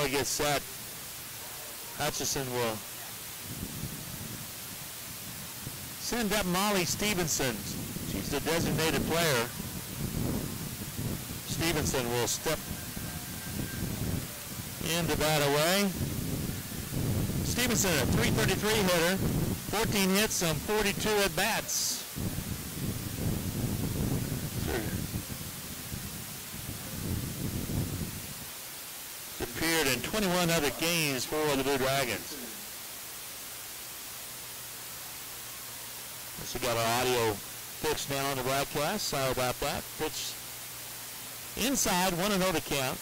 to get set. Hutchinson will send up Molly Stevenson. She's the designated player. Stevenson will step in to bat away. Stevenson, a .333 hitter, 14 hits on 42 at-bats. Appeared in 21 other games for the Blue Dragons. So we got our audio fixed now on the broadcast. Sorry about that. Pitch inside, 1-0 to count.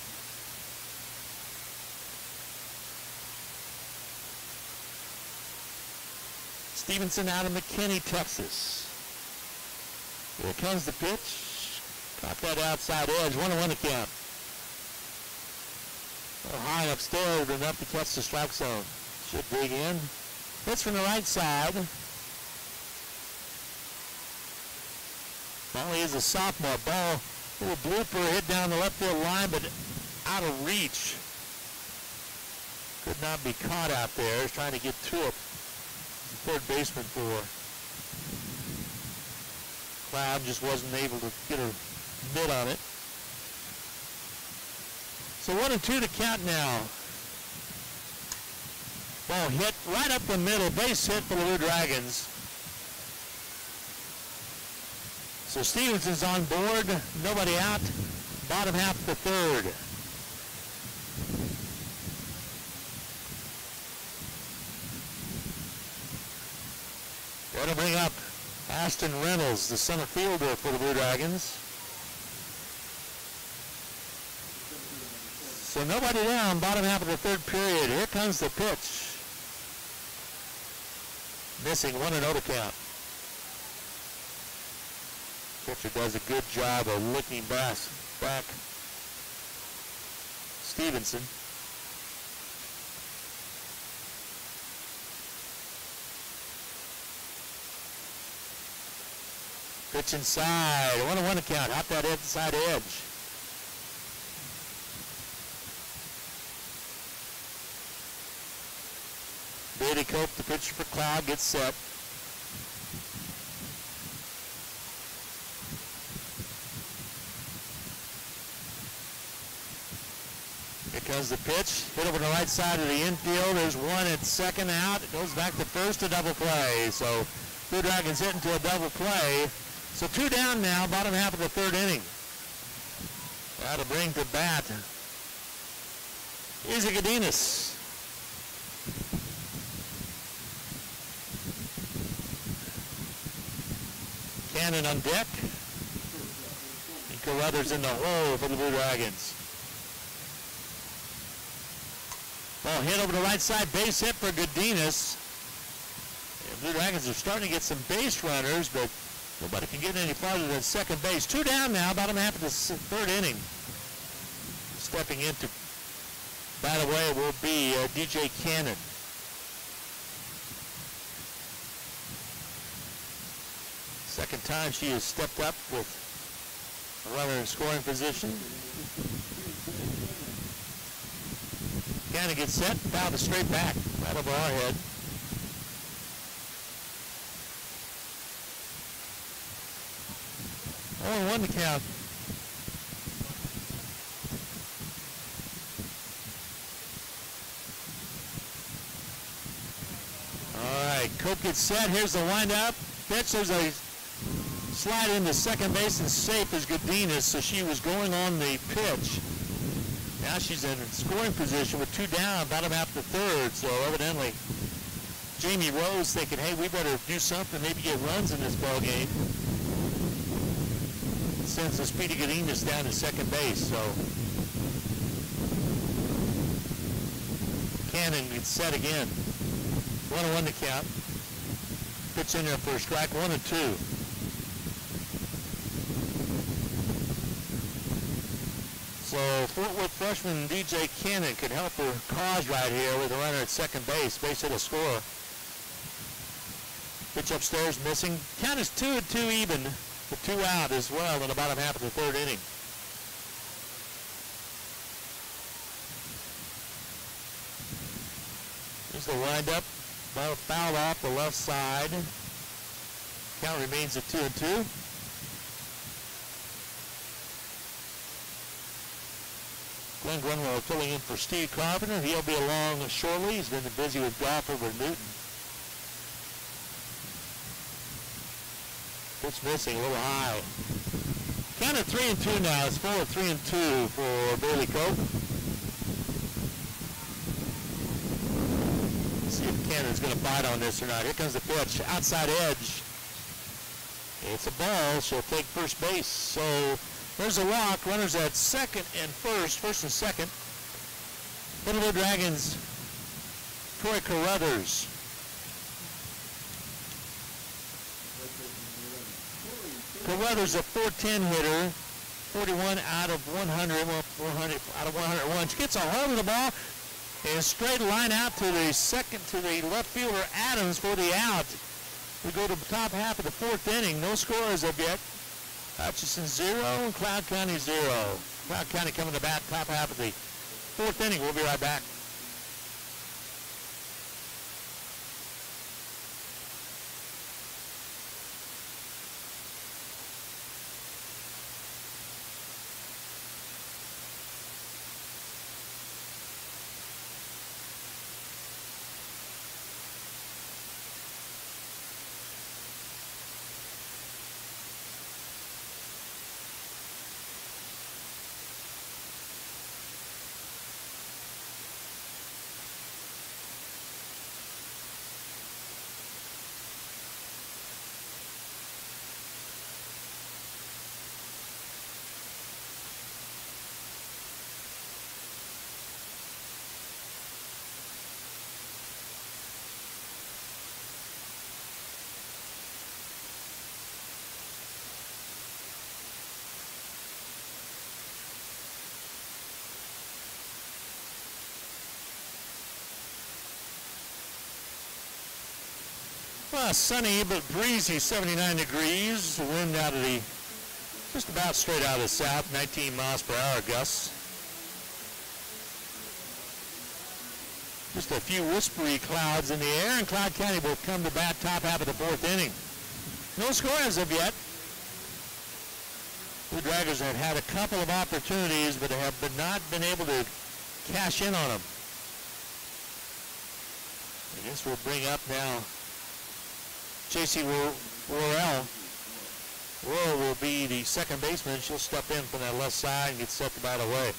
Stevenson out of McKinney, Texas. Here comes the pitch. Caught that outside edge, 1-1 to count. High upstairs, but enough to catch the strike zone. Should dig in. Hits from the right side. Molly is a sophomore. Ball, little blooper, hit down the left field line, but out of reach. Could not be caught out there. He's trying to get to it. Third baseman for Cloud just wasn't able to get a mitt on it. So 1-2 to count now. Ball hit right up the middle, base hit for the Blue Dragons. So Stevenson's on board, nobody out, bottom half of the third. Going to bring up Ashton Reynolds, the center fielder for the Blue Dragons. So nobody down, bottom half of the third period. Here comes the pitch. Missing, 1-0 to count. Pitcher does a good job of looking back. Stevenson. Pitch inside, 1-1 to count. Hop that inside edge. Beatty Cope, the pitcher for Cloud, gets set. Here comes the pitch. Hit over the right side of the infield. There's one at second out. It goes back to first, a double play. So Blue Dragons hit into a double play. So 2 down now, bottom half of the third inning. That'll bring to bat Izzy Godinez. Cannon on deck. And Carruthers in the hole for the Blue Dragons. Ball hit over the right side, base hit for Godinez. The Blue Dragons are starting to get some base runners, but nobody can get any farther than second base. 2 down now, bottom half of the third inning. Stepping in to bat away will be DJ Cannon. Second time she has stepped up with a runner in scoring position. Cannon gets set, fouled it straight back, right over our head. Oh, 1 to count. All right, Cope gets set. Here's the windup. Pitch. There's a slide into second base and safe as Godinez, so she was going on the pitch. Now she's in scoring position with 2 down, bottom half of the third. So evidently, Jamie Rose thinking, hey, we better do something, maybe get runs in this ball game. Sends the Speedy Godinez down to second base. So Cannon gets set again. 1-1 to count. Pitch in there for a strike, 1-2. So Fort Worth freshman DJ Cannon could help her cause right here with a runner at second base. Base hit a score. Pitch upstairs missing. Count is 2-2 even. The 2 out as well in the bottom half of the third inning. the windup. Ball fouled off the left side. Count remains at 2-2. Glenn Grunwald filling in for Steve Carpenter. He'll be along shortly. He's been busy with golf over at Newton. Pitch missing, a little high. Count at 3-2 now. It's full of 3-2 for Bailey Cope. Let's see if Cannon's going to bite on this or not. Here comes the pitch. Outside edge. It's a ball. She'll take first base. So there's a walk. Runners at second and first and second. Little Dragons, Troy Carruthers. Carruthers a .410 hitter, 41 out of 100, well, 400 out of 101. She gets a hold of the ball and straight line out to the second, to the left fielder Adams for the out. We go to the top half of the fourth inning. No score as of yet. Hutchinson 0 and Cloud County 0. Cloud County coming to bat top half of the fourth inning. We'll be right back. Well, sunny but breezy, 79 degrees. The wind out of the, just about straight out of the south, 19 miles per hour gusts. Just a few whispery clouds in the air, and Cloud County will come to bat top half of the fourth inning. No score as of yet. The Dragons have had a couple of opportunities, but have not been able to cash in on them. I guess we'll bring up now J.C. Worrell. Worrell will be the second baseman. She'll step in from that left side and get set to bat away.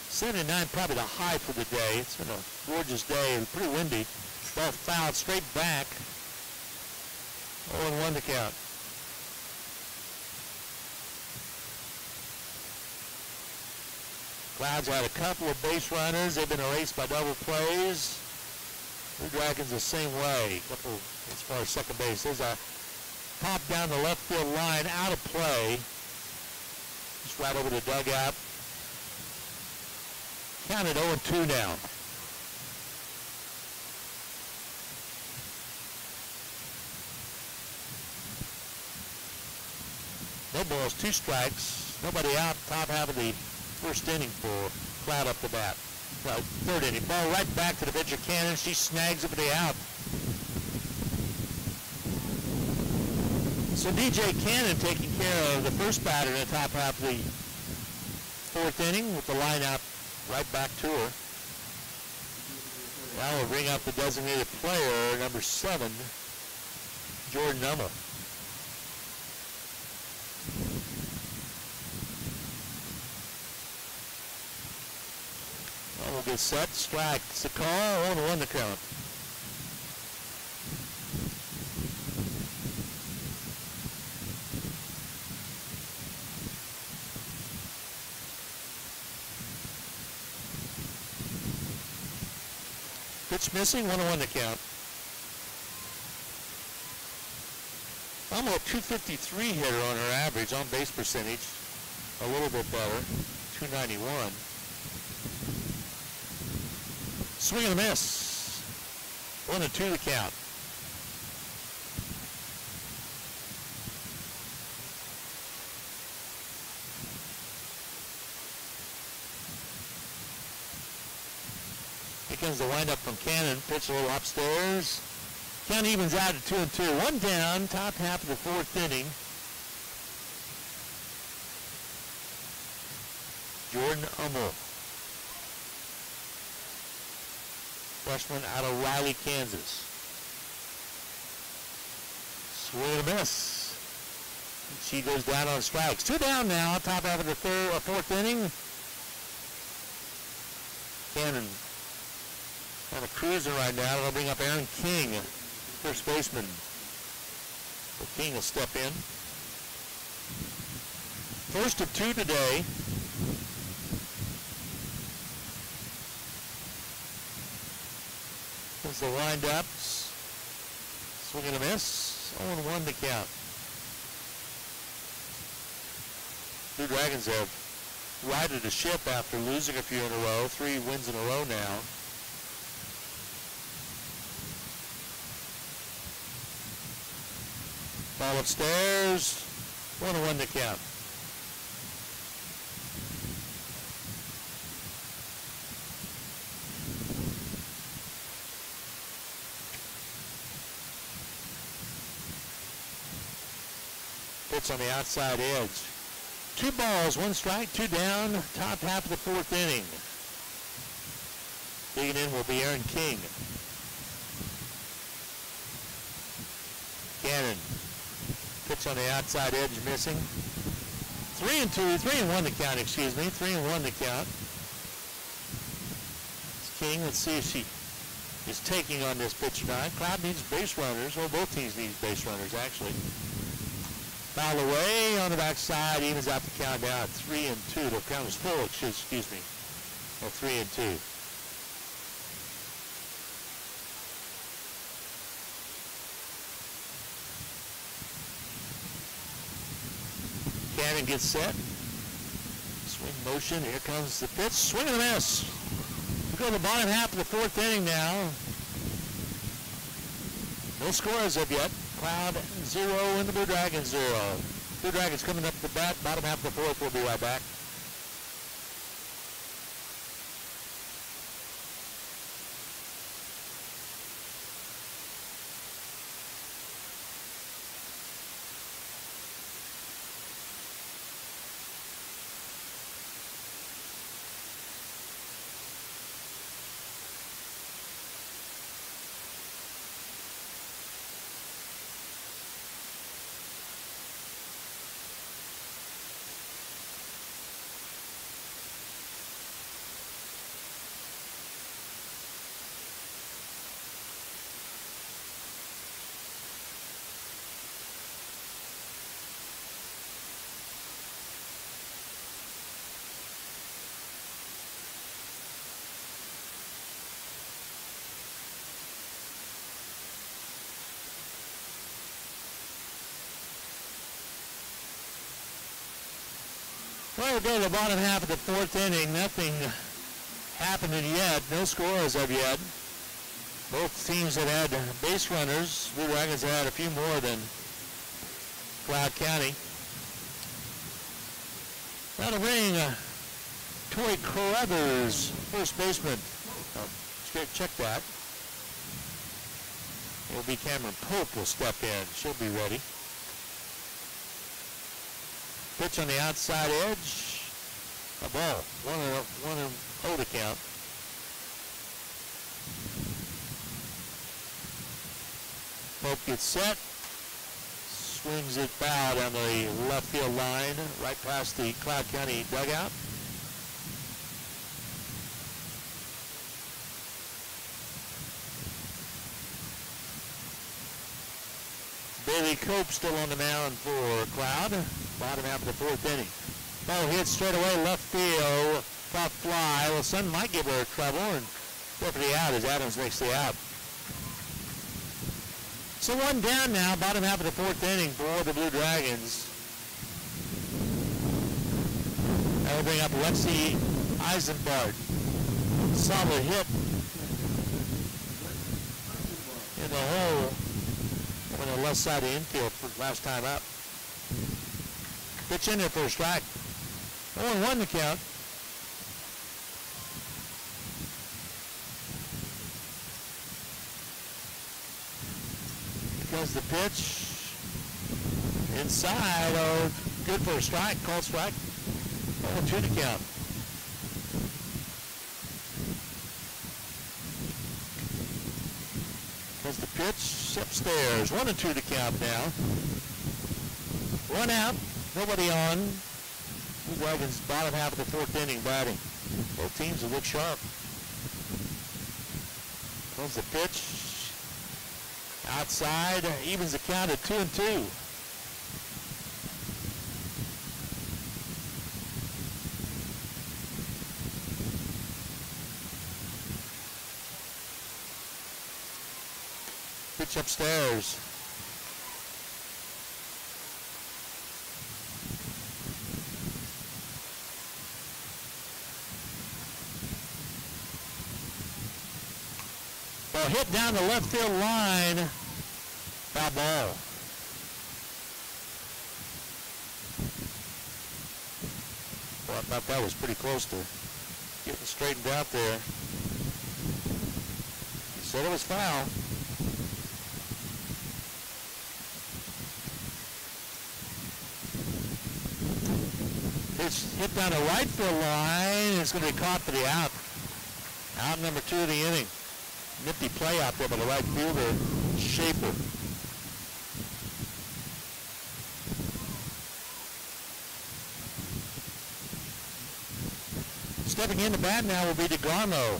79 probably the high for the day. It's been a gorgeous day and pretty windy. Ball fouled straight back. 0-1 to count. Clouds had a couple of base runners. They've been erased by double plays. The Dragons the same way. Couple as far as second base. There's a pop down the left field line out of play. Just right over the dugout. Counted 0-2 now. No balls, 2 strikes. Nobody out. Top half of the first inning for Cloud up the bat. Well, third inning. Ball right back to the pitcher Cannon. She snags it for the out. So DJ Cannon taking care of the first batter in the top half of the fourth inning with the line out right back to her. Now we'll bring up the designated player, number 7, Jordan Nummer. We'll get set, strike. It's a call, 0-1 to count. Pitch missing, 1-1 to count. Almost 253 hitter on her average, on base percentage. A little bit better, 291. Swing and a miss. 1-2 to count. comes the windup from Cannon. Pitch a little upstairs. Count evens out at 2-2. One down, top half of the fourth inning. Jordan Hummel, freshman out of Riley, Kansas. Swing and a miss. She goes down on strikes. Two down now, top half of the fourth inning. Cannon kind of cruising right now. It'll bring up Aaron King, first baseman. So King will step in. First of two today. As the wind-ups, swing and a miss, 0-1 to count. Blue Dragons have righted a ship after losing a few in a row, 3 wins in a row now. Ball upstairs, 1-1 to count. Pitch on the outside edge. 2 balls, 1 strike, 2 down, top half of the fourth inning. Digging in will be Aaron King. Cannon. Pitch on the outside edge, missing. 3-1 to count, excuse me. 3-1 to count. It's King. Let's see if she is taking on this pitch tonight. Crowd needs base runners. Well, both teams need base runners, actually. Foul away on the backside, evens out the count down at 3-2. The count is full, excuse me, at 3-2. Cannon gets set. Swing motion, here comes the pitch. Swing and a miss. We go to the bottom half of the fourth inning now. No score as of yet. Cloud 0 and the Blue Dragons 0. Blue Dragons coming up to the bat, bottom half of the fourth. We'll be right back. Well, we'll go to the bottom half of the fourth inning. Nothing happening yet. No score as of yet. Both teams have had base runners. Blue Dragons have had a few more than Cloud County. That'll bring Tori Carruthers, first baseman. Check that. It'll be Cameron Pope will step in. She'll be ready. Pitch on the outside edge. A ball. 1-0 to count. Pope gets set. Swings it foul down the left field line, right past the Cloud County dugout. Bailey Cope still on the mound for Cloud. Bottom half of the fourth inning. Ball hit straight away left field. Pop fly. Well, Sun might give her trouble, and definitely out as Adams makes the out. So one down now, bottom half of the fourth inning for the Blue Dragons. That will bring up Lexi Eisenbart. Solid hit in the hole on the left side of the infield for last time up. Pitch in there for a strike. 0-1 to count. Goes the pitch. Inside. Oh, good for a strike. Called strike. 0-2 to count. Goes the pitch upstairs. 1-2 to count now. One out. Nobody on. Blue Dragons bottom half of the fourth inning batting. Both teams will look sharp. Goes the pitch. Outside. Evens the count at 2-2. Pitch upstairs. Ball hit down the left field line. Foul ball. Well, I thought that was pretty close to getting straightened out there. He said it was foul. It's hit down the right field line. It's going to be caught for the out. Out number 2 of the inning. Nifty play out there by the right fielder, Schaefer. Stepping in to bat now will be DeGarmo.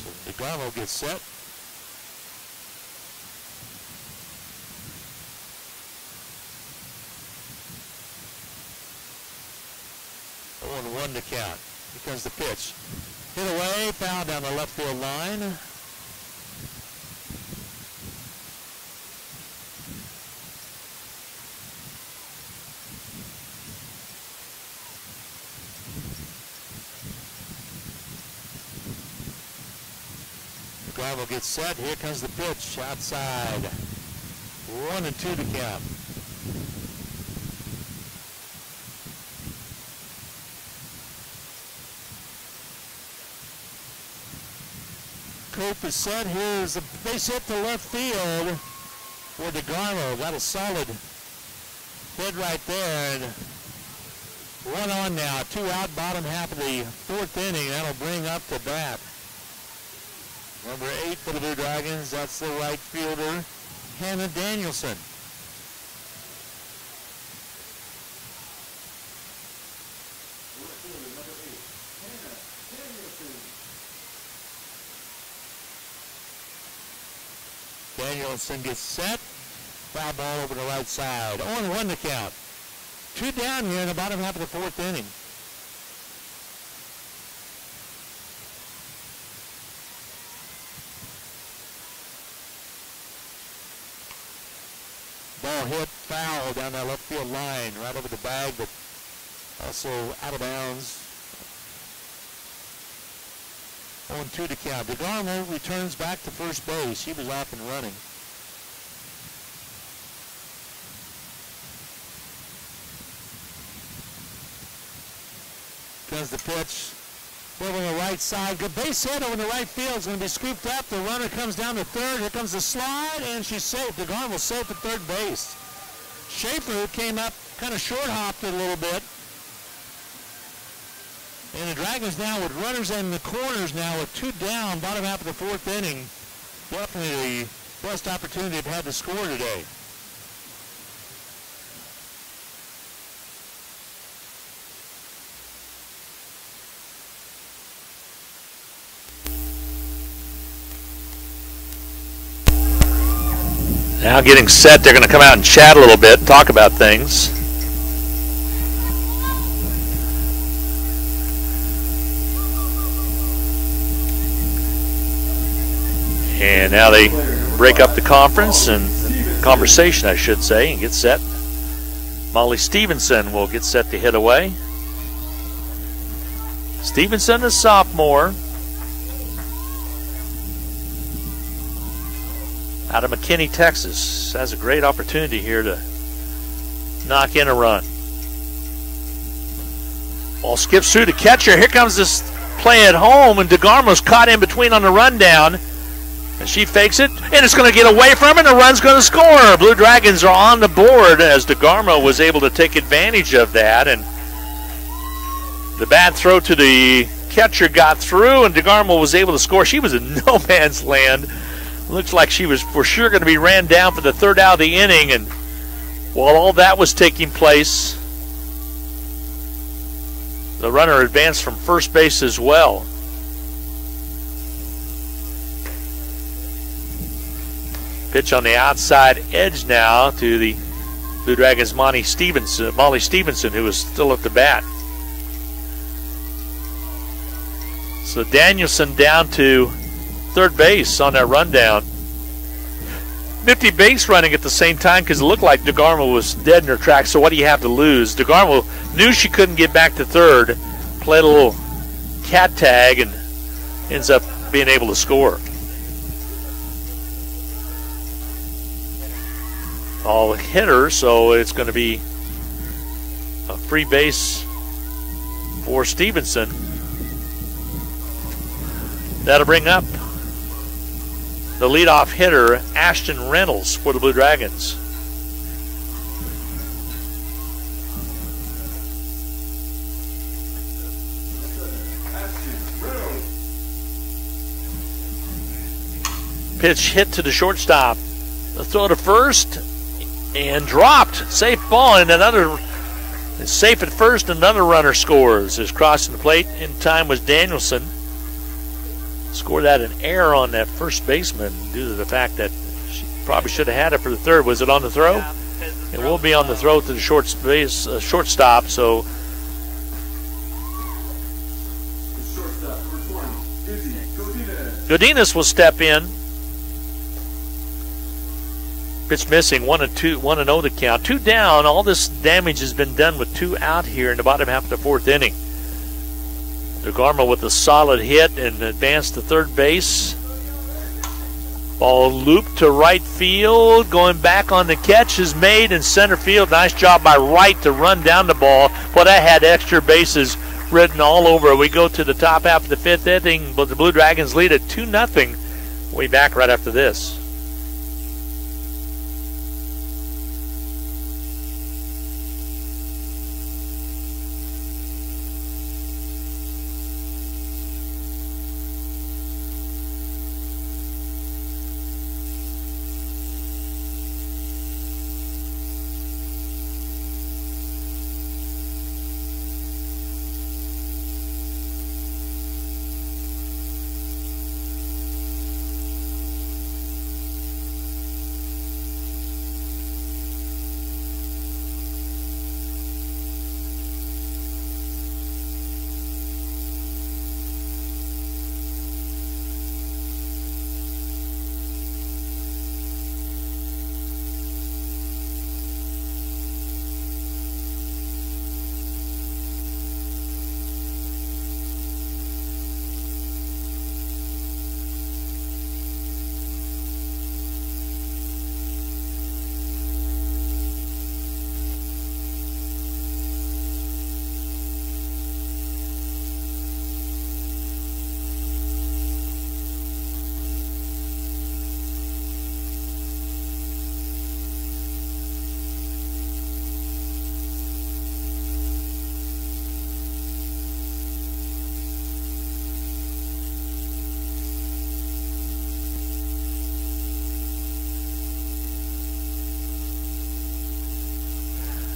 So DeGarmo gets set. One to count. Here comes the pitch. Hit away, foul down the left field line. Garbo gets set. Here comes the pitch outside. 1-2 to count. Cope is set. Here's a base hit to left field for DeGarmo. Got a solid hit right there. And one on now. 2 out, bottom half of the fourth inning. That'll bring up to bat number 8 for the Blue Dragons. That's the right fielder, Hannah Danielson. Danielson gets set. Foul ball over the right side. 0-1 to count. 2 down here in the bottom half of the fourth inning. Ball hit foul down that left field line, right over the bag, but also out of bounds. 0-2 to count. DeGarmo returns back to first base. He was off and running. Comes the pitch. Over the right side. Good base hit over the right field. It's going to be scooped up. The runner comes down to third. Here comes the slide, and she's safe. DeGarmo safe at third base. Schaefer came up, kind of short-hopped it a little bit. And the Dragons now with runners in the corners now with 2 down, bottom half of the fourth inning. Definitely the best opportunity they've had to score today. Now getting set, they're going to come out and chat a little bit, talk about things. And now they break up the conference and conversation, I should say, and get set. Molly Stevenson will get set to hit away. Stevenson, a sophomore, out of McKinney, Texas, has a great opportunity here to knock in a run. Ball skips through the catcher. Here comes this play at home, and DeGarmo's caught in between on the rundown. And she fakes it, and it's going to get away from it, and the run's going to score. Blue Dragons are on the board as DeGarmo was able to take advantage of that. And the bad throw to the catcher got through, and DeGarmo was able to score. She was in no man's land. Looks like she was for sure going to be ran down for the third out of the inning. And while all that was taking place, the runner advanced from first base as well. Pitch on the outside edge now to the Blue Dragons' Molly Stevenson, who is still at the bat. So Danielson down to third base on that rundown. Nifty base running at the same time because it looked like DeGarmo was dead in her tracks. So what do you have to lose? DeGarmo knew she couldn't get back to third, played a little cat tag, and ends up being able to score. All hitter, so it's going to be a free base for Stevenson. That'll bring up the leadoff hitter, Ashton Reynolds, for the Blue Dragons. Pitch hit to the shortstop. The throw to first. And dropped. Safe ball, and another is safe at first. Another runner scores. As crossing the plate in time was Danielson. Scored out an error on that first baseman due to the fact that she probably should have had it for the third. Was it on the throw? It will be on the throw to the shortstop. So Godinez will step in. Pitch missing, 1-0 to count. 2 down. All this damage has been done with 2 out here in the bottom half of the fourth inning. DeGarmo with a solid hit and advanced to third base. Ball looped to right field. Going back on the catch is made in center field. Nice job by Wright to run down the ball. Boy, that had extra bases written all over it. We go to the top half of the fifth inning, but the Blue Dragons lead at 2-0. We'll be back right after this.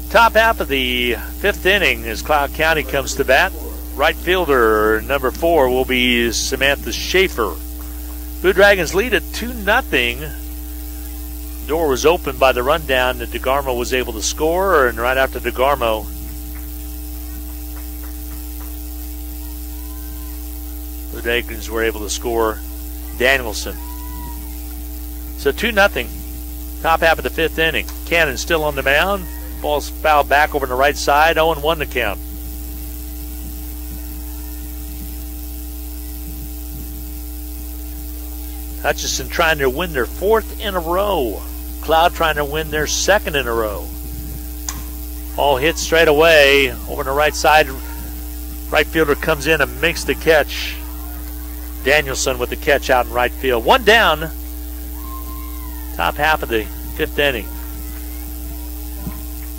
Top half of the fifth inning as Cloud County comes to bat. Right fielder number 4 will be Samantha Schaefer. Blue Dragons lead at 2-0. Door was opened by the rundown that DeGarmo was able to score, and right after DeGarmo, the Dragons were able to score Danielson. So 2-0. Top half of the fifth inning. Cannon still on the mound. Ball's fouled back over to the right side. 0-1 to count. Hutchinson trying to win their 4th in a row. Cloud trying to win their 2nd in a row. Ball hit straight away over to the right side. Right fielder comes in and makes the catch. Danielson with the catch out in right field. One down. Top half of the 5th inning.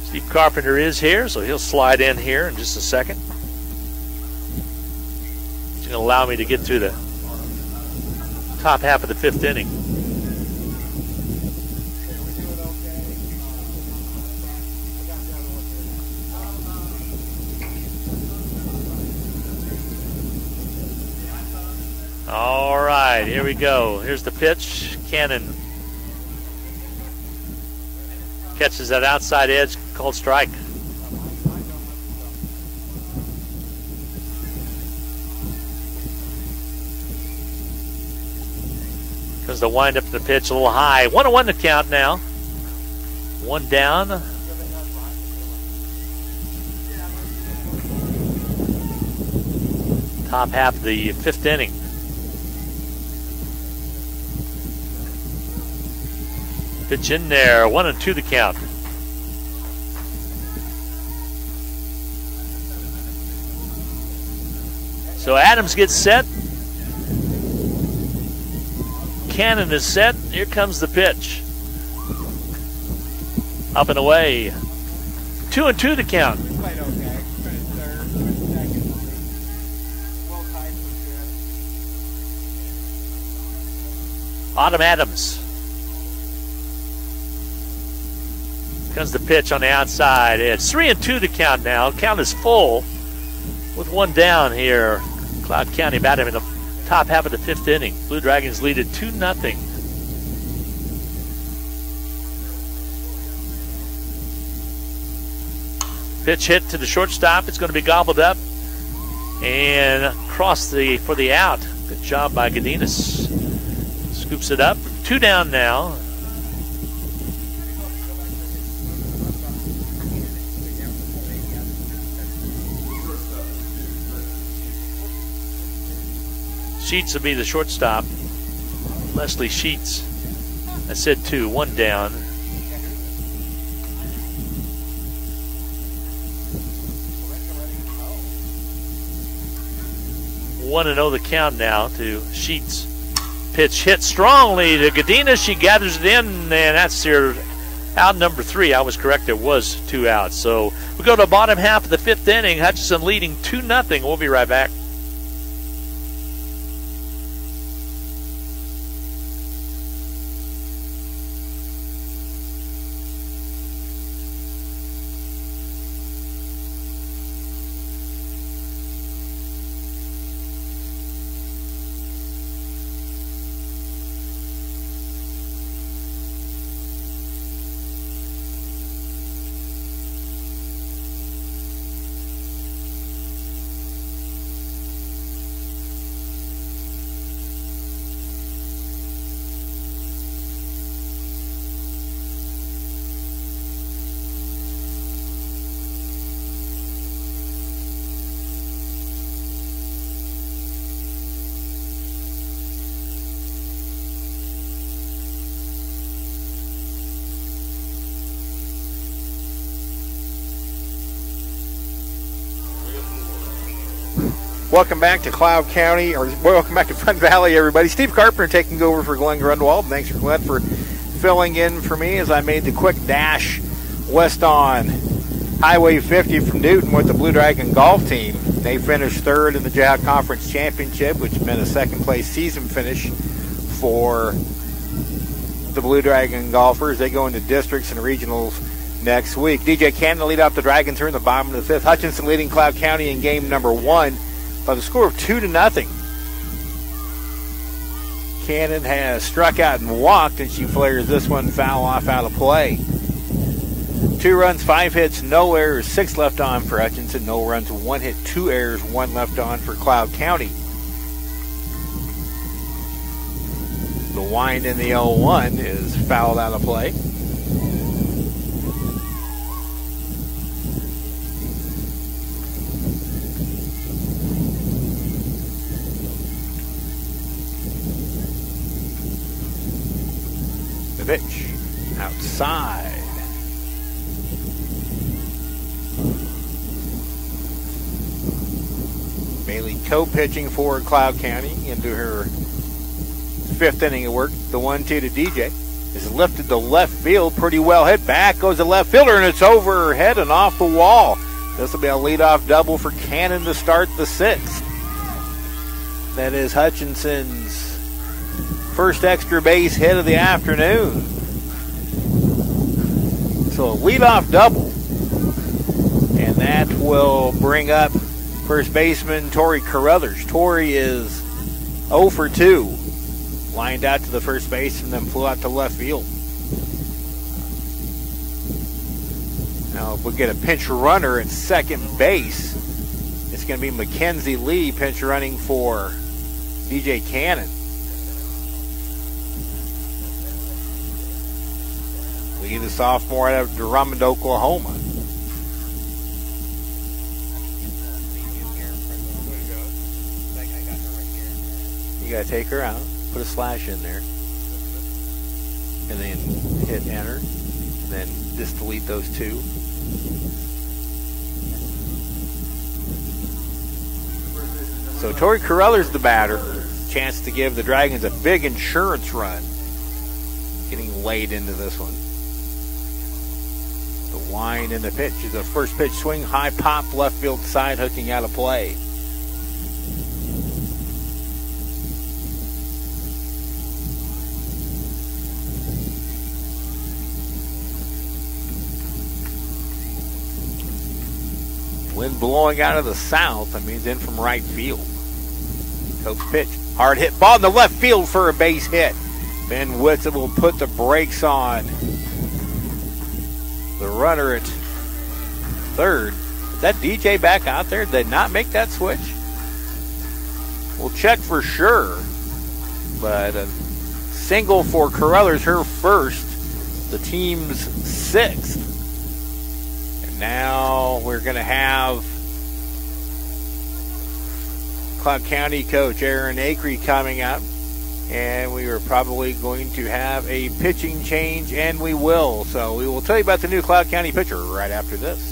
Steve Carpenter is here, so he'll slide in here in just a second. He's going to allow me to get through the top half of the 5th inning. All right, here we go. Here's the pitch. Cannon catches that outside edge, called strike. Comes the wind up to the pitch, a little high. 1-1 to count now. One down. Top half of the 5th inning. Pitch in there, 1-2 the count. So Adams gets set. Cannon is set. Here comes the pitch. Up and away. 2-2 the count. Autumn Adams. Comes the pitch on the outside edge. 3-2 the count now. Count is full with one down here. Cloud County batting in the top half of the 5th inning. Blue Dragons lead it 2-0. Pitch hit to the shortstop. It's going to be gobbled up and across for the out. Good job by Godinez. Scoops it up. 2 down now. Sheets will be the shortstop. Leslie Sheets. I said 2, 1 down. One and 0 the count now to Sheets. Pitch hit strongly to Godinez. She gathers it in, and that's her out number 3. I was correct. There was 2 outs. So we go to the bottom half of the 5th inning. Hutchinson leading 2-0. We'll be right back. Welcome back to Cloud County, or welcome back to Front Valley, everybody. Steve Carpenter taking over for Glenn Grundwald. Thanks for Glenn for filling in for me as I made the quick dash west on Highway 50 from Newton with the Blue Dragon golf team. They finished 3rd in the Jayhawk Conference Championship, which meant a 2nd place season finish for the Blue Dragon golfers. They go into districts and regionals next week. DJ Cannon lead off the Dragons here in the bottom of the 5th. Hutchinson leading Cloud County in game number 1. By the score of 2-0. Cannon has struck out and walked, and she flares this one foul off out of play. 2 runs, 5 hits, no errors, 6 left on for Hutchinson. No runs, 1 hit, 2 errors, 1 left on for Cloud County. The wind in the 0-1 is fouled out of play. Pitch outside. Bailey Cope pitching for Cloud County into her 5th inning of work. The 1-2 to DJ is lifted to left field, pretty well hit. Back goes the left fielder, and it's overhead and off the wall. This will be a leadoff double for Cannon to start the 6th. That is Hutchinson's first extra base hit of the afternoon. So a leadoff double, and that will bring up first baseman Tori Carruthers. Tori is 0 for 2. Lined out to the first base and then flew out to left field. Now if we get a pinch runner at second base, it's going to be Mackenzie Lee pinch running for DJ Cannon. Lee, the sophomore out of Drummond, Oklahoma. You got to take her out. Put a slash in there, and then hit enter, and then just delete those 2. So Tori Carruthers the batter. Chance to give the Dragons a big insurance run. Getting laid into this one. The wind and the pitch is a first pitch swing, high pop, left field side, hooking out of play. Wind blowing out of the south. That means in from right field. Cope's pitch. Hard hit ball in the left field for a base hit. Ben Whitsitt will put the brakes on the runner at third. Is that DJ back out there? Did they not make that switch? We'll check for sure. But a single for Carruthers, her first. The team's 6th. Now we're going to have Cloud County coach Aaron Acree coming up, and we are probably going to have a pitching change, and we will. So we will tell you about the new Cloud County pitcher right after this.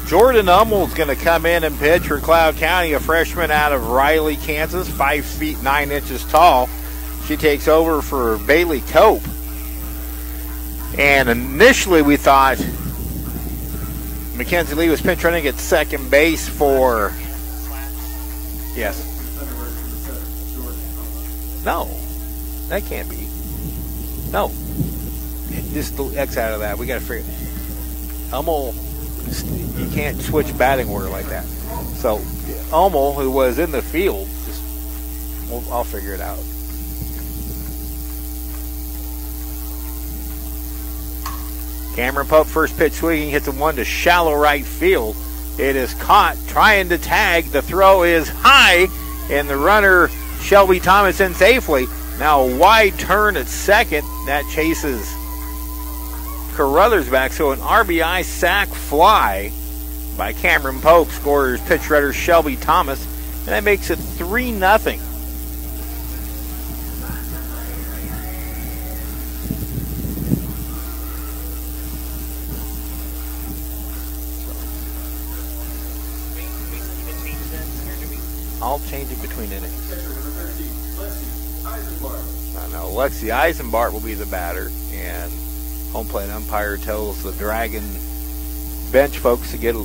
Jordan Hummel's going to come in and pitch for Cloud County, a freshman out of Riley, Kansas, 5 feet 9 inches tall. She takes over for Bailey Cope. And initially we thought Mackenzie Lee was pinch running at second base for... Yes. No, that can't be. No. Just X out of that. We got to figure it. Hummel, you can't switch batting order like that. So Hummel, who was in the field, I'll figure it out. Cameron Pope, first pitch swinging, hits a one to shallow right field. It is caught, trying to tag. The throw is high, and the runner, Shelby Thomas, in safely. Now a wide turn at second. That chases Carruthers back. So an RBI sac fly by Cameron Pope scores pitch runner Shelby Thomas, and that makes it 3-0. I'll change it between innings. I know. Lexi Eisenbart will be the batter, and home plate umpire tells the Dragon bench folks to get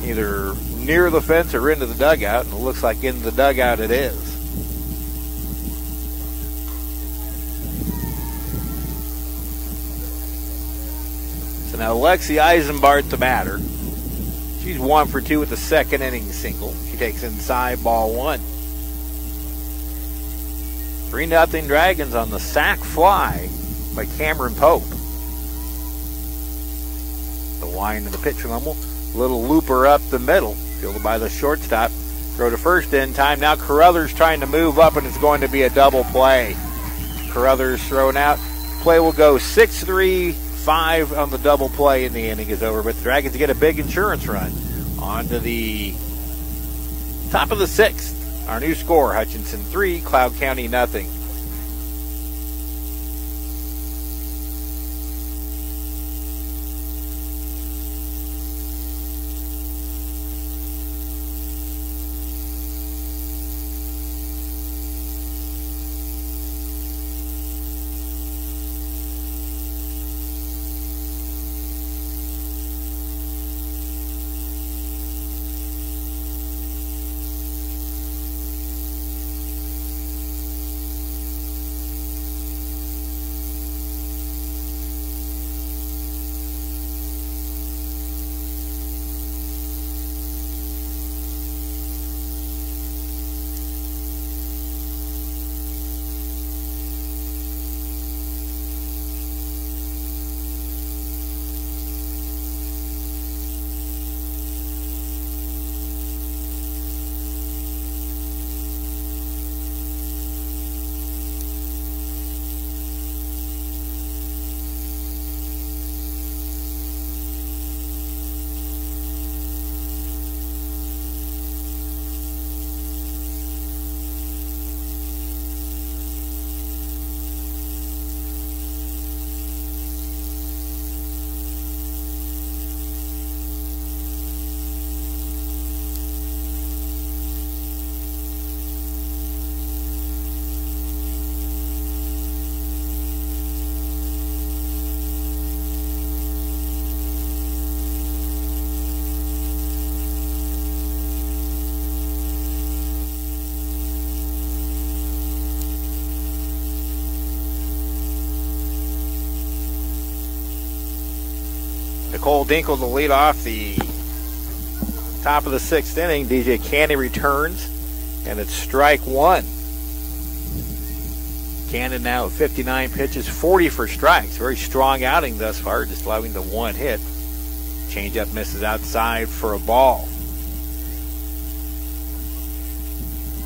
either near the fence or into the dugout, and it looks like into the dugout it is. So now Lexi Eisenbart, the batter. She's 1 for 2 with the second inning single. She takes inside, ball 1. 3-0 Dragons on the sac fly by Cameron Pope. The wind of the pitch rumble. Little looper up the middle. Fielded by the shortstop. Throw to first in time. Now Carruthers trying to move up, and it's going to be a double play. Carruthers thrown out. Play will go 6-3-5 on the double play, and the inning is over. But the Dragons get a big insurance run. On to the top of the 6th. Our new score, Hutchinson 3, Cloud County nothing. Nicole Dinkle to lead off the top of the 6th inning. DJ Cannon returns, and it's strike 1. Cannon now at 59 pitches, 40 for strikes. Very strong outing thus far, just allowing the 1 hit. Changeup misses outside for a ball.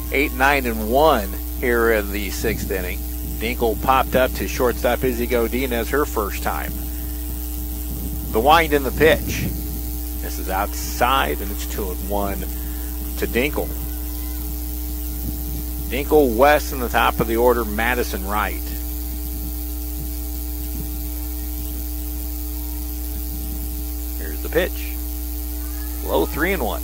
8-9-1 here in the 6th inning. Dinkle popped up to shortstop Izzy Godinez her first time. The wind in the pitch. This is outside, and it's 2-1 to Dinkle. Dinkle, West in the top of the order, Madison right. Here's the pitch. Low 3-1.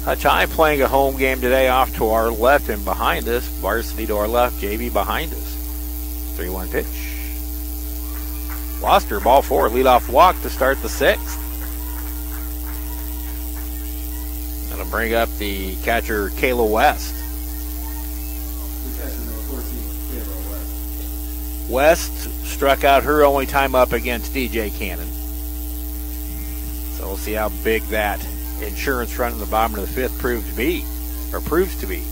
Hutch High playing a home game today off to our left and behind us. Varsity to our left, JV behind us. 3-1 pitch. Lost her, ball 4. Leadoff walk to start the 6th. That'll bring up the catcher, Kayla West. West struck out her only time up against DJ Cannon. So we'll see how big that insurance run in the bottom of the 5th proves to be.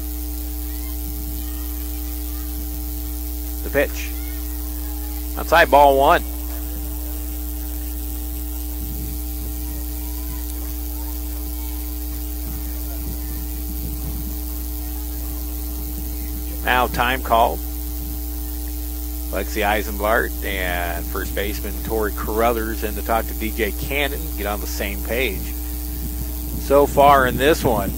The pitch. Outside, ball 1. Now time called. Lexi Eisenbart and first baseman Tori Carruthers in to talk to DJ Cannon, get on the same page. So far in this one,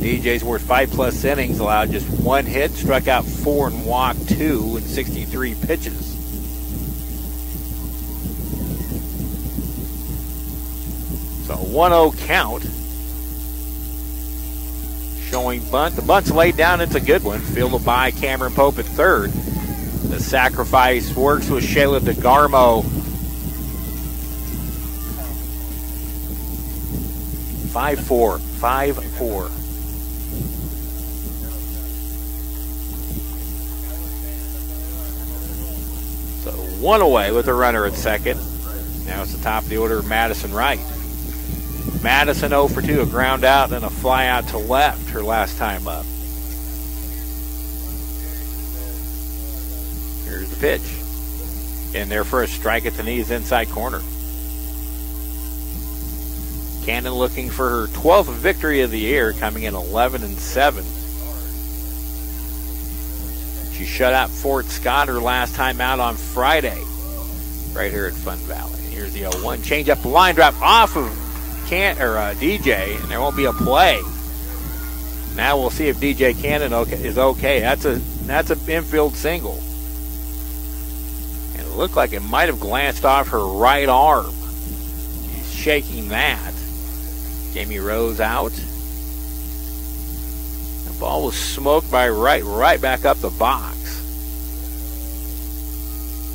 DJ's worth 5+ innings, allowed just 1 hit, struck out 4 and walked 2 in 63 pitches. So 1-0 count. Showing bunt. The bunt's laid down. It's a good one. Fielded by Cameron Pope at third. The sacrifice works with Shayla DeGarmo. 5-4. 5-4. So one away with a runner at second. Now it's the top of the order, Madison Wright. Madison 0 for 2, a ground out and a fly out to left her last time up. Here's the pitch. In there for a strike at the knees, inside corner. Cannon looking for her 12th victory of the year, coming in 11-7. She shut out Fort Scott her last time out on Friday, right here at Fun Valley. Here's the 0-1. Change up the line drop off of DJ, and there won't be a play. Now we'll see if DJ Cannon is okay. That's an infield single. And it looked like it might have glanced off her right arm. She's shaking that. Jamie Rose out. The ball was smoked by right back up the box.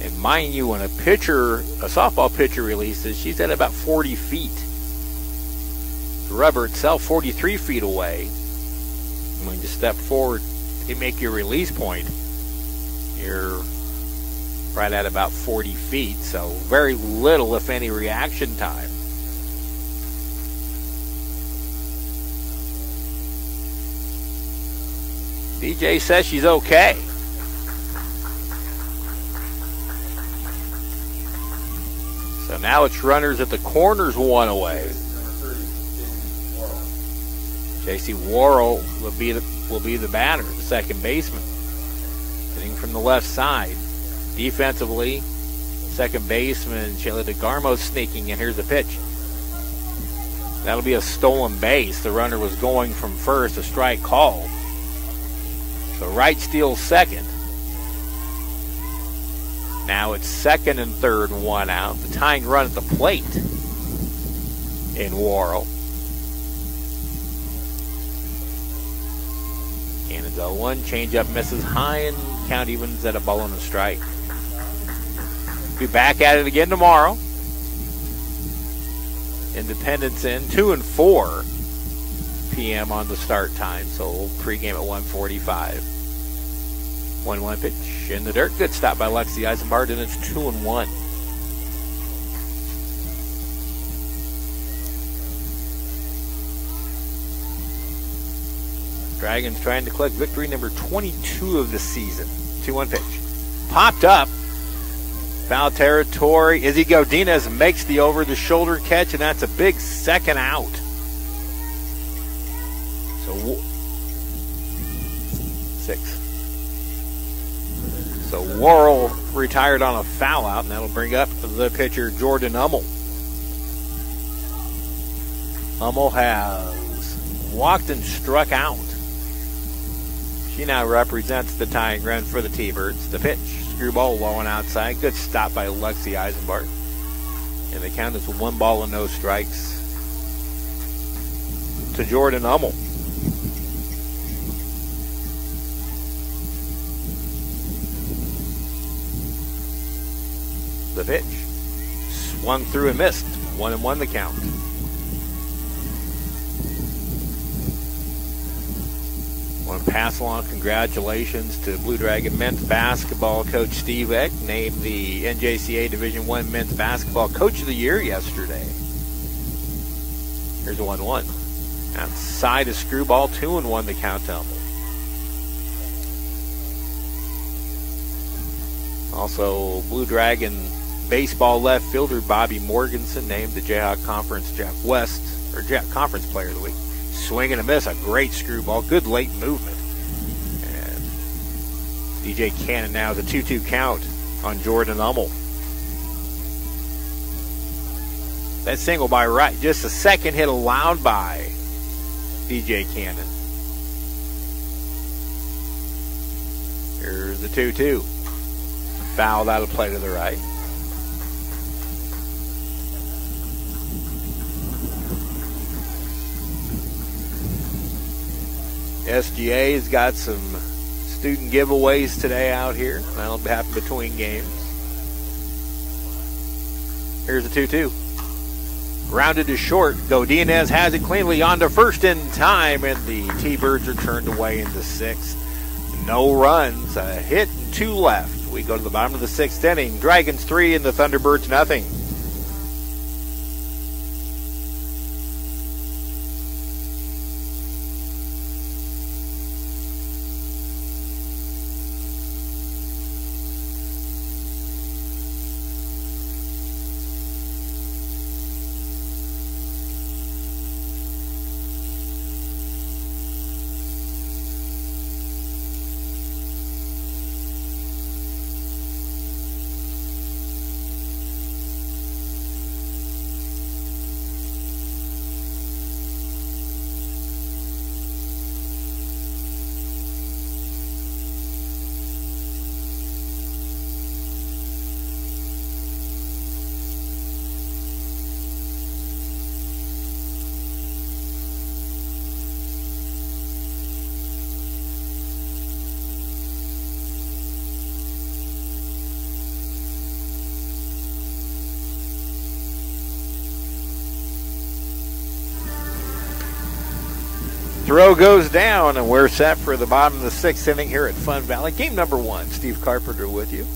And mind you, when a softball pitcher releases, she's at about 40 feet. The rubber itself 43 feet away. And when you step forward to make your release point, you're right at about 40 feet. So very little, if any, reaction time. DJ says she's okay. So now it's runners at the corners, one away. J.C. Worrell will be the batter, the second baseman. Hitting from the left side. Defensively, second baseman Shayla DeGarmo sneaking in. Here's the pitch. That'll be a stolen base. The runner was going from first, a strike called. So Wright steals second. Now it's second and third, one out. The tying run at the plate in Worrell. Cannon's 0-1. Change up misses high and count evens at a ball and a strike. Be back at it again tomorrow. Independence in 2 and 4 p.m. on the start time. So we'll pregame at 1:45. 1-1 pitch in the dirt. Good stop by Lexi Eisenbart, and it's 2-1. Dragons trying to collect victory number 22 of the season. 2-1 pitch. Popped up. Foul territory. Izzy Godinez makes the over-the-shoulder catch, and that's a big second out. So 6. So Worrell retired on a foul out, and that'll bring up the pitcher, Jordan Hummel. Hummel has walked and struck out. She now represents the tying run for the T-Birds. The pitch, screwball low and outside. Good stop by Lexi Eisenbart. And the count is 1 ball and no strikes to Jordan Hummel. The pitch. Swung through and missed. 1-1 the count. Want to pass along congratulations to Blue Dragon men's basketball coach Steve Eck, named the NJCA Division I men's basketball coach of the year yesterday. Here's a 1-1. Outside a screwball, 2-1 the count to Hummel. Also, Blue Dragon baseball left fielder Bobby Morganson named the Jayhawk Conference Conference Player of the Week. Swing and a miss, a great screwball, good late movement. And DJ Cannon now the 2-2 count on Jordan Hummel. That single by Wright, just a second hit allowed by DJ Cannon. Here's the 2-2. Fouled out of play to the right. SGA's got some student giveaways today out here. That'll happen between games. Here's the 2-2. Grounded to short. Godinez has it cleanly on to first in time, and the T-Birds are turned away in the 6th. No runs, a hit and 2 left. We go to the bottom of the 6th inning. Dragons 3 and the Thunderbirds nothing. Throw goes down, and we're set for the bottom of the 6th inning here at Fun Valley. Game number 1. Steve Carpenter with you.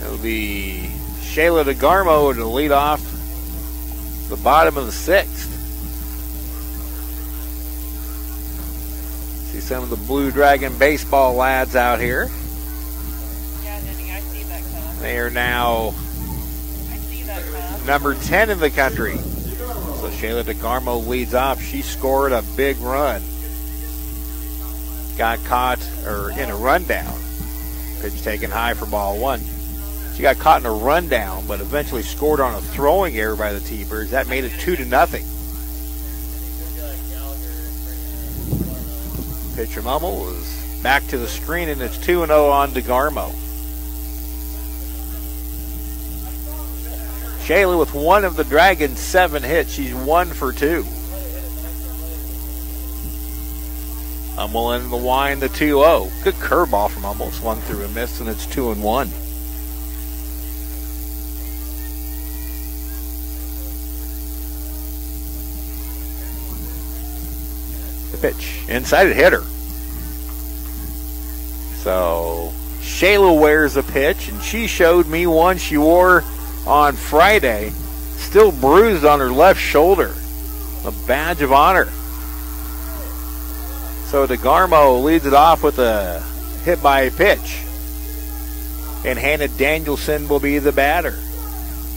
It'll be Shayla DeGarmo to lead off the bottom of the 6th. See some of the Blue Dragon baseball lads out here. Yeah, Denny, I see that cup. They are now I see that cup. number 10 in the country. So Shayla DeGarmo leads off. She scored a big run. Got caught in a rundown. Pitch taken high for ball 1. She got caught in a rundown, but eventually scored on a throwing error by the T-Birds. That made it 2-0. Pitcher Mummel is back to the screen, and it's 2-0 on DeGarmo. Shayla with one of the Dragons' 7 hits. She's 1 for 2. Mummel in the wind, the 2-0. Good curveball from Mummel. Swung through and missed, and it's 2-1. Pitch, inside it, hit her. So Shayla wears a pitch, and she showed me one she wore on Friday, still bruised on her left shoulder, a badge of honor. So DeGarmo leads it off with a hit by a pitch, and Hannah Danielson will be the batter.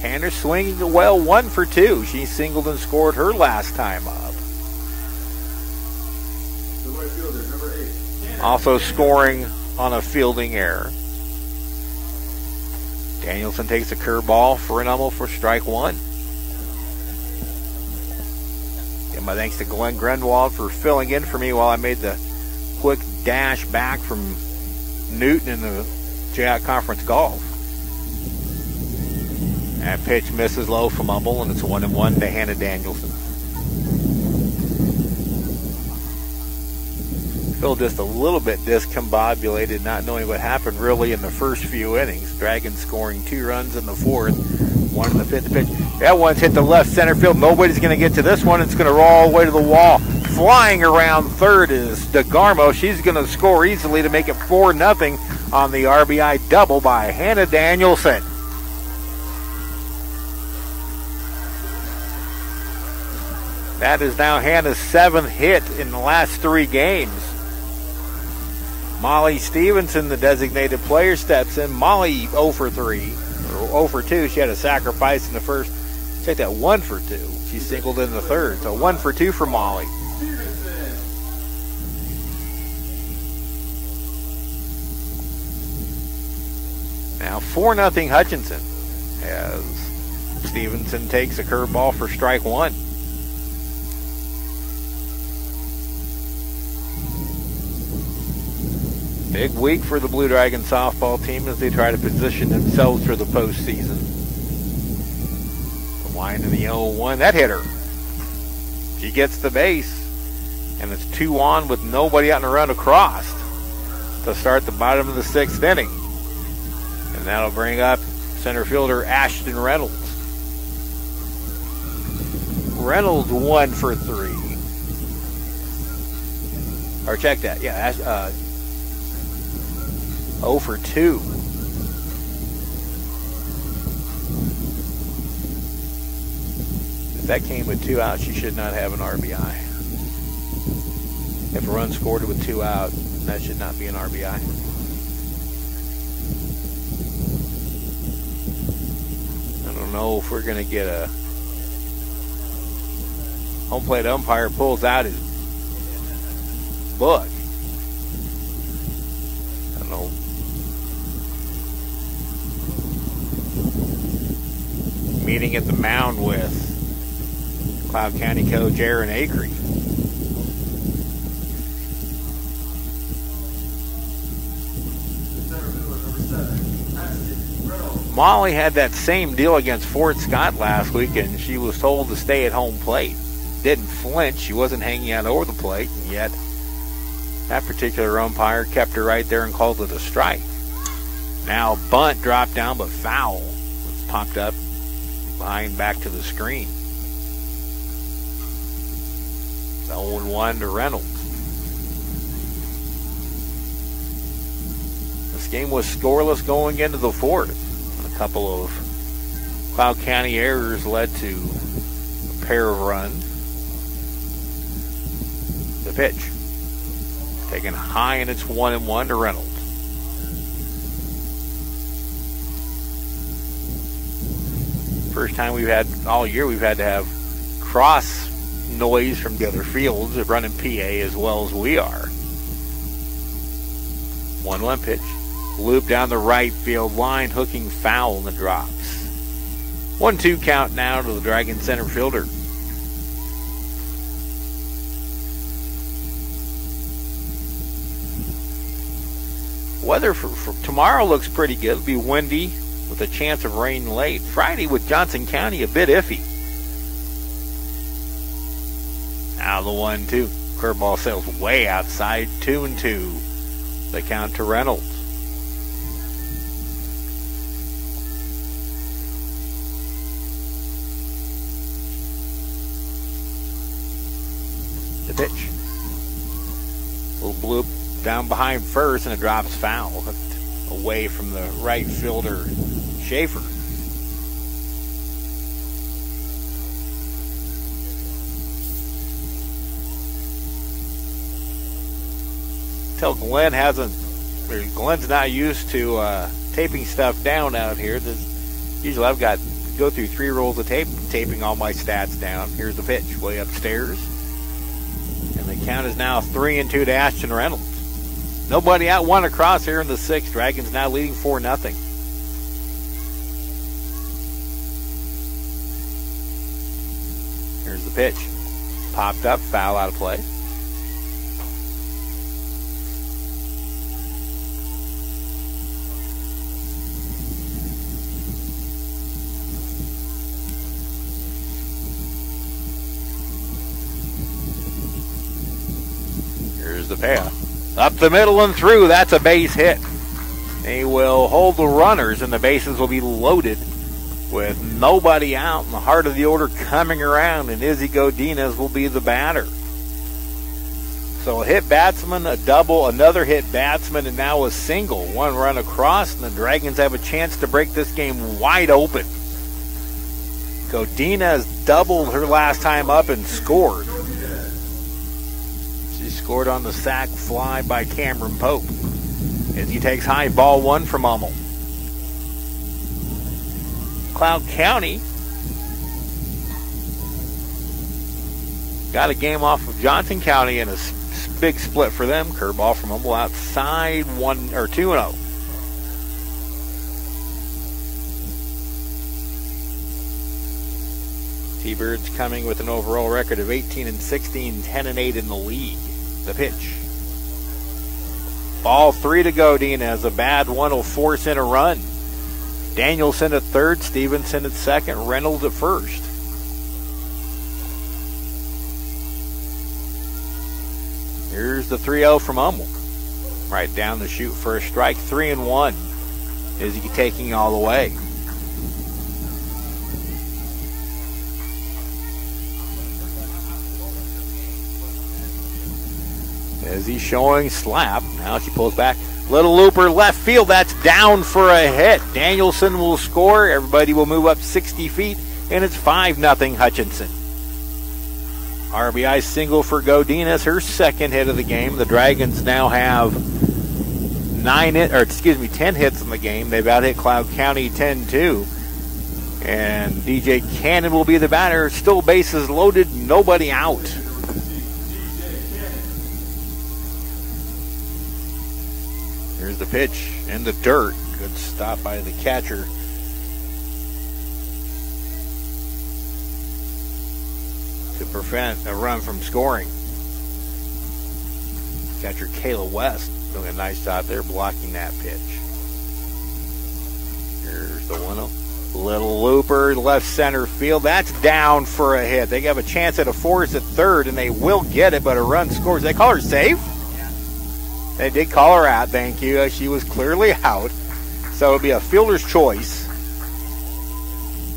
Hannah swinging well, 1 for 2. She singled and scored her last time up. Also scoring on a fielding error. Danielson takes a curveball for an Hummel for strike 1. And my thanks to Glenn Grunwald for filling in for me while I made the quick dash back from Newton in the Jayhawk Conference Golf. That pitch misses low from Hummel, and it's 1-1 to Hannah Danielson. Feel just a little bit discombobulated, not knowing what happened really in the first few innings. Dragons scoring 2 runs in the 4th, 1 in the 5th pitch. That one's hit the left center field. Nobody's going to get to this one. It's going to roll all the way to the wall. Flying around third is DeGarmo. She's going to score easily to make it 4-0 on the RBI double by Hannah Danielson. That is now Hannah's 7th hit in the last 3 games. Molly Stevenson, the designated player, steps in. Molly 0 for 3, or 0 for 2. She had a sacrifice in the first. Take that 1 for 2. She singled in the 3rd. So 1 for 2 for Molly. Now 4-0 Hutchinson as Stevenson takes a curveball for strike 1. Big week for the Blue Dragon softball team as they try to position themselves for the postseason. The line in the 0-1, that hit her. She gets the base, and it's 2 on with nobody out and a run across to start the bottom of the 6th inning. And that'll bring up center fielder Ashton Reynolds. Reynolds 1 for 3. Or check that, yeah, 0 for 2. If that came with 2 outs, she should not have an RBI. If a run scored with 2 out, that should not be an RBI. I don't know if we're going to get a home plate umpire pulls out his book. I don't know. Meeting at the mound with Cloud County coach Aaron Acree. Molly had that same deal against Fort Scott last week, and she was told to stay at home plate. Didn't flinch. She wasn't hanging out over the plate, and yet that particular umpire kept her right there and called it a strike. Now bunt dropped down, but foul was popped up behind back to the screen. 0-1 to Reynolds. This game was scoreless going into the 4th. A couple of Cloud County errors led to a pair of runs. The pitch. Taken high, and it's 1-1 to Reynolds. First time we've had all year we've had to have cross noise from the other fields of running PA as well as we are. 1-1 pitch. Loop down the right field line, hooking foul, and the drops. 1-2 count now to the Dragon center fielder. Weather for tomorrow looks pretty good. It'll be windy with a chance of rain late. Friday with Johnson County a bit iffy. Now the 1-2. Curveball sails way outside. 2-2. The count to Reynolds. The pitch. Little bloop down behind first, and it drops foul. Hooked away from the right fielder, Schaefer. Tell Glenn's not used to taping stuff down out here. Usually I've got go through 3 rolls of tape, taping all my stats down. Here's the pitch, way upstairs. And the count is now 3-2 to Ashton Reynolds. Nobody out, 1 across here in the 6th. Dragons now leading 4-0. Here's the pitch. Popped up, foul out of play. Here's the payoff. Up the middle and through. That's a base hit. They will hold the runners, and the bases will be loaded with nobody out. And the heart of the order coming around, and Izzy Godinez will be the batter. So a hit batsman, a double, another hit batsman, and now a single. 1 run across, and the Dragons have a chance to break this game wide open. Godinez doubled her last time up and scored. She scored on the sac fly by Cameron Pope. As he takes high, ball 1 from Hummel. Cloud County got a game off of Johnson County in a big split for them. Curveball from Hummel outside, 2-0. T-Birds coming with an overall record of 18-16, 10-8 in the league. The pitch. Ball 3 to go, Dina. A bad one will force in a run. Danielson at third, Stevenson at second, Reynolds at first. Here's the 3-0 from Humboldt. Right down the chute for a strike, 3-1. Izzy taking all the way. Izzy showing slap. Now she pulls back. Little looper left field. That's down for a hit. Danielson will score. Everybody will move up 60 feet. And it's 5-0 Hutchinson. RBI single for Godinez, her second hit of the game. The Dragons now have 10 hits in the game. They've out-hit Cloud County 10-2. And DJ Cannon will be the batter. Still bases loaded, nobody out. Here's the pitch in the dirt. Good stop by the catcher. To prevent a run from scoring. Catcher Kayla West doing a nice job there blocking that pitch. Here's the 1-0. Little looper, left center field. That's down for a hit. They have a chance at a force at third, and they will get it, but a run scores. They call her safe? Yeah. They did call her out, thank you. She was clearly out. So it'll be a fielder's choice.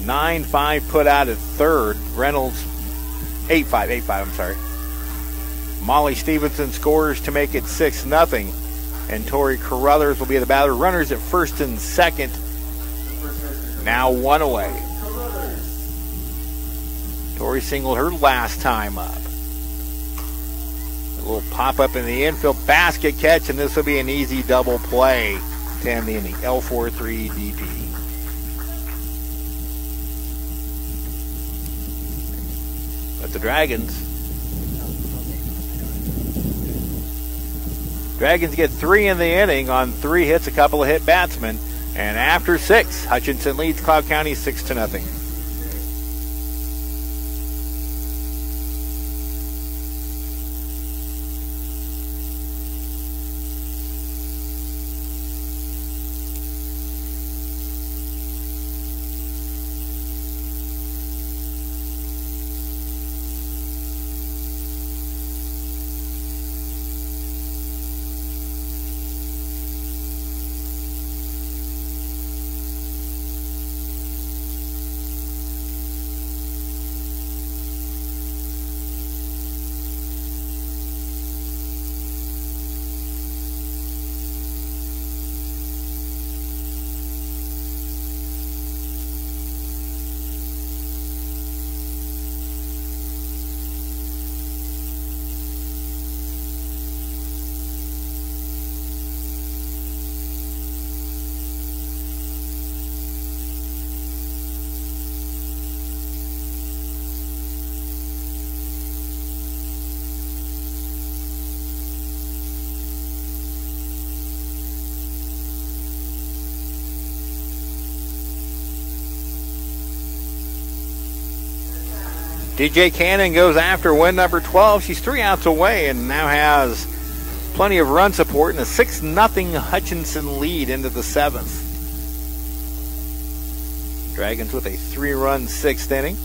9-5 put out at third. Reynolds 8-5, I'm sorry. Molly Stevenson scores to make it 6-0. And Tori Carruthers will be the batter. Runners at first and second. Now one away. Tori singled her last time up. A little pop-up in the infield. Basket catch, and this will be an easy double play to end the inning. L4-3 DP. But the Dragons get 3 in the inning on 3 hits, a couple of hit batsmen. And after 6, Hutchinson leads Cloud County 6-0. DJ Cannon goes after win number 12. She's 3 outs away and now has plenty of run support and a 6-0 Hutchinson lead into the 7th. Dragons with a 3-run 6th inning.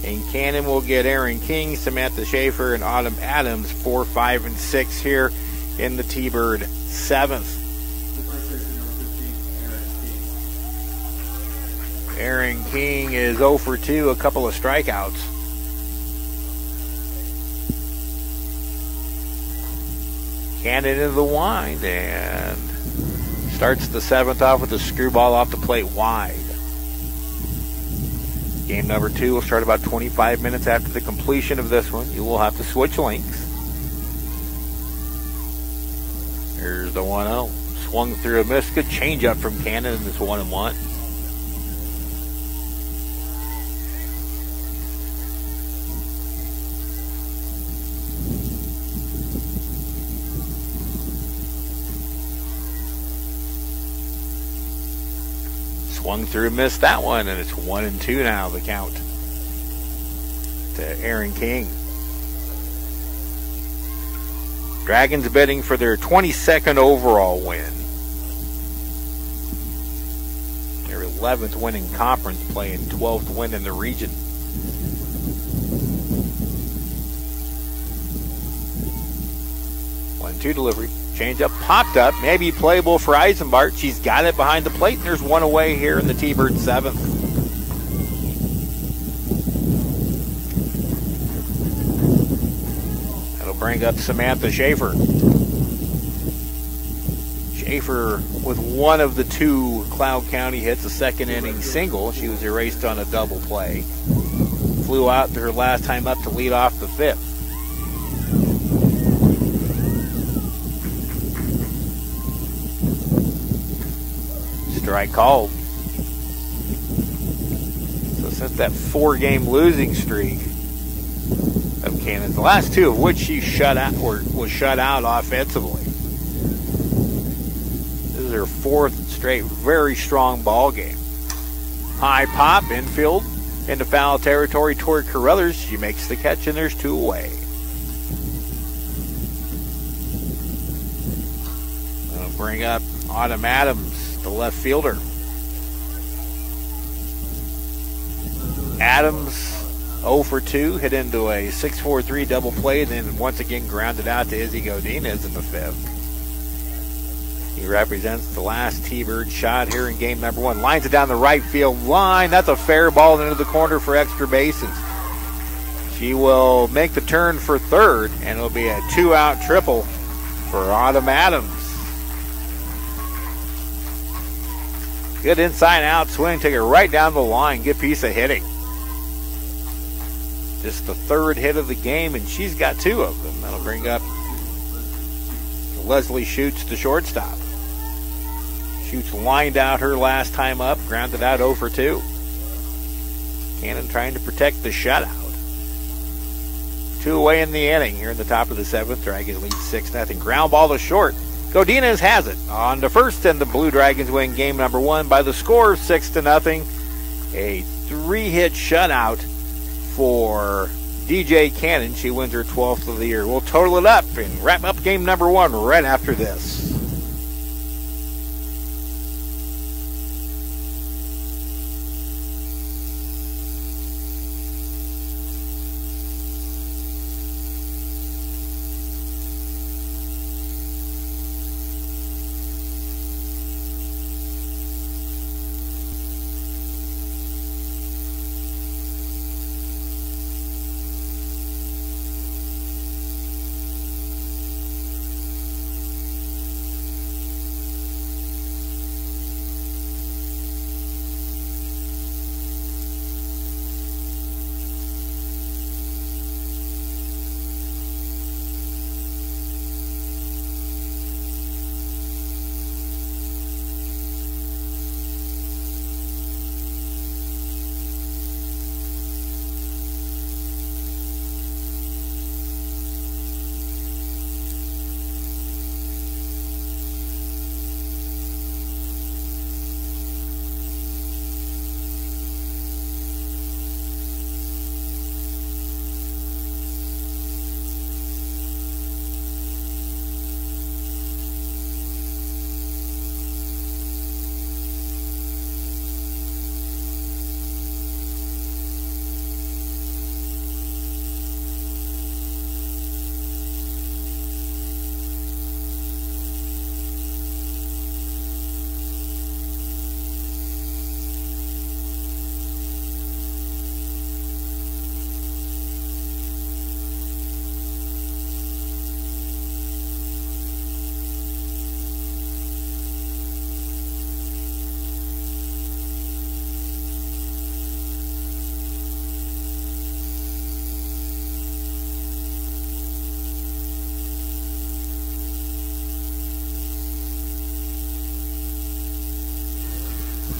And Cannon will get Aaron King, Samantha Schaefer, and Autumn Adams 4, 5, and 6 here in the T-Bird 7th. Aaron King is 0 for 2, a couple of strikeouts. Cannon into the wind and starts the 7th off with a screwball off the plate wide. Game number 2 will start about 25 minutes after the completion of this one. You will have to switch links. Here's the 1-0. Swung through a miss. Good changeup from Cannon, and it's 1-1. Swung through, missed that one, and it's 1-2 now, the count to Aaron King. Dragons bidding for their 22nd overall win. Their 11th win in conference play and 12th win in the region. One-two delivery. Change-up popped up. Maybe playable for Eisenbart. She's got it behind the plate, and there's one away here in the T-Bird 7th. Bring up Samantha Schaefer. Schaefer with one of the two Cloud County hits, a second inning single. She was erased on a double play. Flew out to her last time up to lead off the 5th. Strike called. So since that 4-game losing streak of Cannons, the last 2 of which she shut out or was shut out offensively. This is her 4th straight very strong ball game. High pop, infield, into foul territory toward Carruthers. She makes the catch and there's 2 away. I'll bring up Autumn Adams, the left fielder. Adams 0 for 2, hit into a 6-4-3 double play, then once again grounded out to Izzy Godinez in the 5th. He represents the last T-Bird shot here in game number 1. Lines it down the right field line. That's a fair ball into the corner for extra bases. She will make the turn for third, and it'll be a 2-out triple for Autumn Adams. Good inside-out swing, take it right down the line. Good piece of hitting. Just the 3rd hit of the game, and she's got 2 of them. That'll bring up Leslie Schutz, the shortstop. Schutz lined out her last time up, grounded out 0 for 2. Cannon trying to protect the shutout. 2 away in the inning here in the top of the 7th. Dragons lead 6-0. Ground ball to short. Godinez has it on to first, and the Blue Dragons win game number 1 by the score of 6-0. A 3-hit shutout for DJ Cannon. She wins her 12th of the year. We'll total it up and wrap up game number 1 right after this.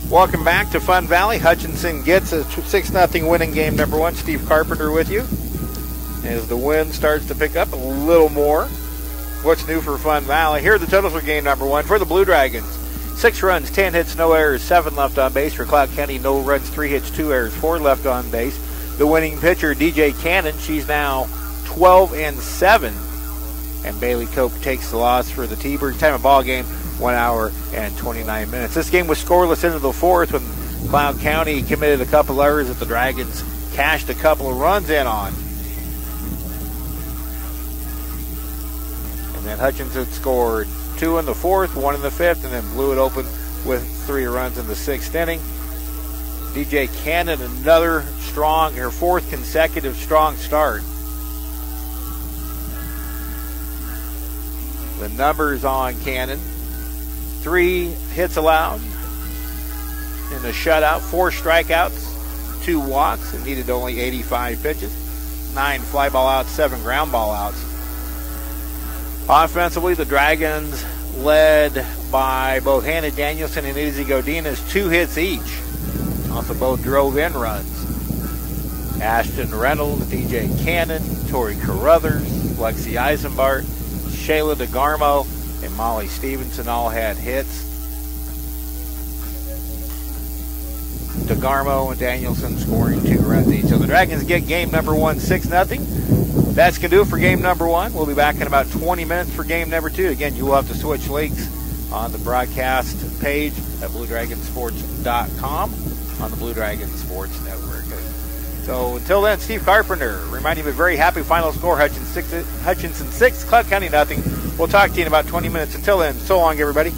Welcome back to Fun Valley. Hutchinson gets a 6-0 win in game number 1. Steve Carpenter with you. As the wind starts to pick up a little more. What's new for Fun Valley? Here are the totals for game number 1 for the Blue Dragons. 6 runs, 10 hits, no errors, 7 left on base. For Cloud County, no runs, 3 hits, 2 errors, 4 left on base. The winning pitcher, DJ Cannon, she's now 12-7 And Bailey Cope takes the loss for the T-Birds. Time of ball game, 1 hour and 29 minutes. This game was scoreless into the fourth when Cloud County committed a couple errors that the Dragons cashed a couple of runs in on. And then Hutchinson scored 2 in the fourth, 1 in the fifth, and then blew it open with 3 runs in the sixth inning. DJ Cannon, another strong, her fourth consecutive strong start. The numbers on Cannon: 3 hits allowed in the shutout, 4 strikeouts, 2 walks, and needed only 85 pitches, 9 fly ball outs, 7 ground ball outs. Offensively, the Dragons led by both Hannah Danielson and Izzy Godinez, 2 hits each. Also both drove in runs. Ashton Reynolds, DJ Cannon, Tori Carruthers, Lexi Eisenbart, Shayla DeGarmo, and Molly Stevenson all had hits. DeGarmo and Danielson scoring 2 runs each. So the Dragons get game number 1, 6-0. That's going to do it for game number 1. We'll be back in about 20 minutes for game number 2. Again, you will have to switch links on the broadcast page at BlueDragonSports.com on the Blue Dragon Sports Network. So until then, Steve Carpenter reminding you of a very happy final score. Hutchinson 6, Cloud County nothing. We'll talk to you in about 20 minutes. Until then, so long, everybody.